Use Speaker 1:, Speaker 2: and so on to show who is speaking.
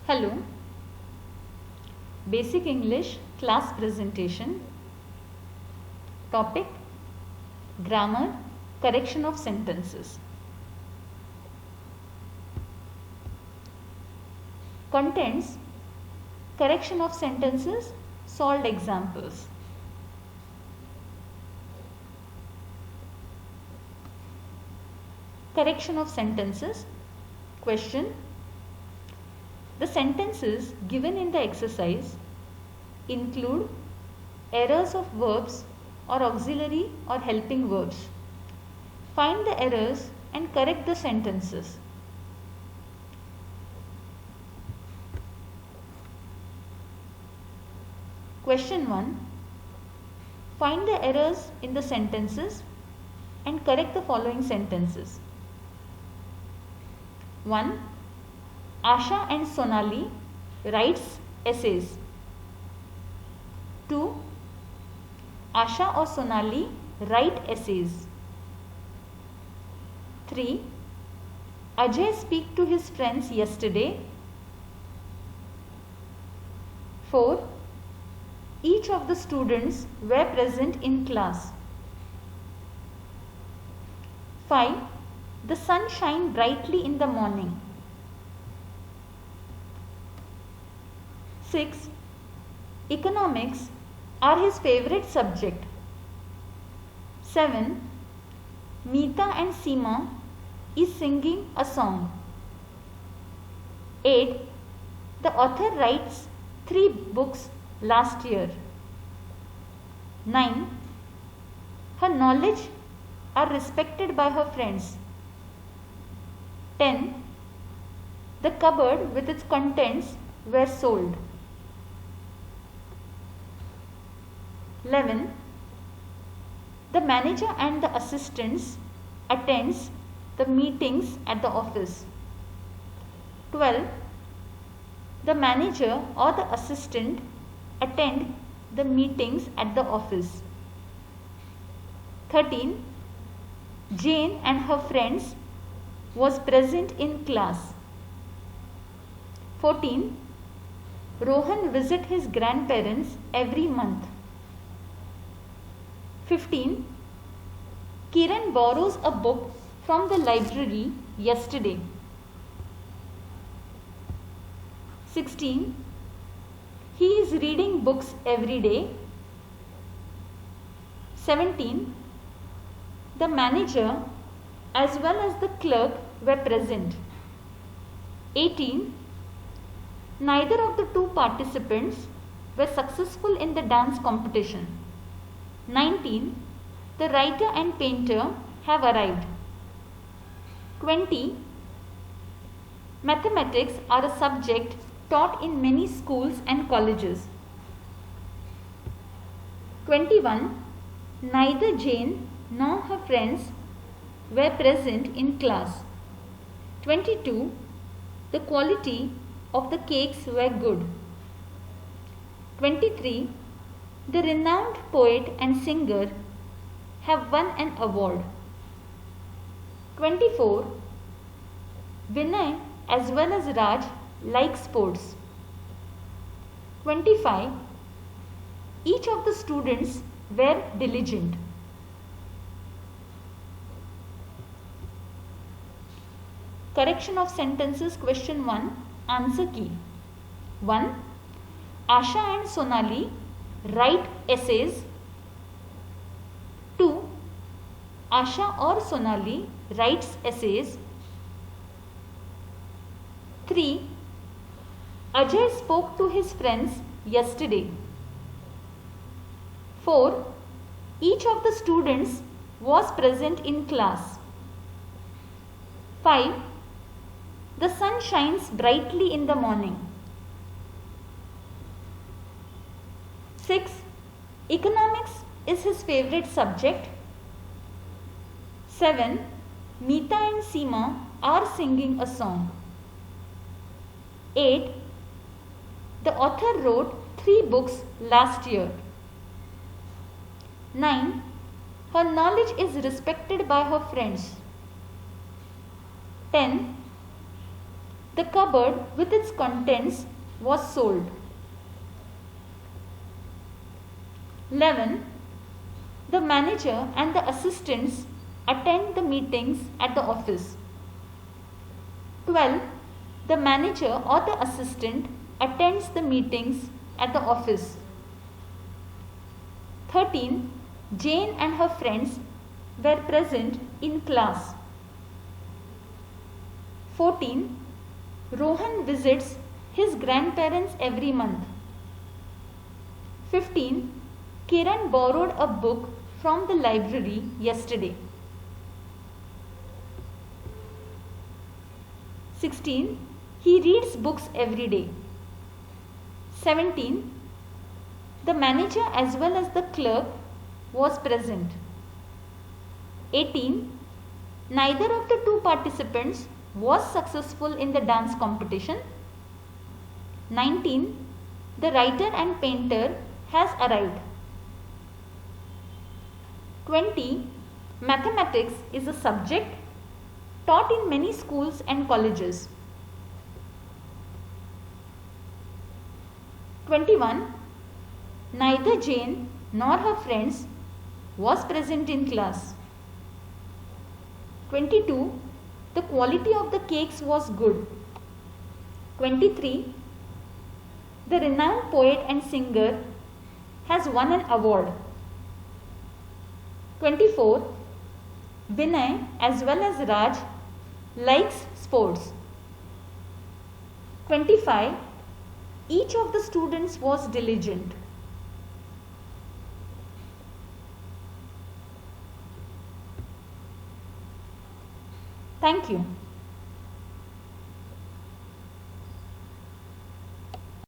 Speaker 1: Hello. Basic English class presentation. Topic: Grammar, correction of sentences. Contents: correction of sentences, solved examples. Correction of sentences. Question: the sentences given in the exercise include errors of verbs or auxiliary or helping verbs. Find the errors and correct the sentences. Question 1. Find the errors in the sentences and correct the following sentences. 1. Asha and Sonali writes essays. 2. Asha or Sonali write essays. 3. Ajay speak to his friends yesterday. 4. Each of the students were present in class. 5. The sun shine brightly in the morning. 6. Economics are his favorite subject. 7. Meeta and Seema is singing a song. 8. The author writes 3 books last year. 9. Her knowledge are respected by her friends. 10. The cupboard with its contents were sold. 11. The manager and the assistants attends the meetings at the office. 12. The manager or the assistant attend the meetings at the office. 13. Jane and her friends was present in class. 14. Rohan visit his grandparents every month. 15. Kiran borrows a book from the library yesterday. 16. He is reading books every day. 17. The manager as well as the clerk were present. 18. Neither of the 2 participants were successful in the dance competition. 19. The writer and painter have arrived. 20. Mathematics are a subject taught in many schools and colleges. 21. Neither Jane nor her friends were present in class. 22. The quality of the cakes were good. 23. The renowned poet and singer have won an award. 24. Vinay as well as Raj like sports. 25. Each of the students were diligent. Correction of sentences. Question 1. Answer key. 1. Asha and Sonali write essays. 2. Asha or Sonali writes essays. 3. Ajay spoke to his friends yesterday. 4. Each of the students was present in class. 5. The sun shines brightly in the morning. 6. Economics is his favorite subject. 7. Meeta and Seema are singing a song. 8. The author wrote 3 books last year. 9. Her knowledge is respected by her friends. 10. The cupboard with its contents was sold. 11. The manager and the assistants attend the meetings at the office. 12. The manager or the assistant attends the meetings at the office. 13. Jane and her friends were present in class. 14. Rohan visits his grandparents every month. 15. Kiran borrowed a book from the library yesterday. 16. He reads books every day. 17. The manager as well as the clerk was present. 18. Neither of the two participants was successful in the dance competition. 19. The writer and painter has arrived. 20. Mathematics is a subject taught in many schools and colleges. 21. Neither Jane nor her friends was present in class. 22. The quality of the cakes was good. 23. The renowned poet and singer has won an award. 24. Vinay as well as Raj likes sports. 25. Each of the students was diligent. Thank you.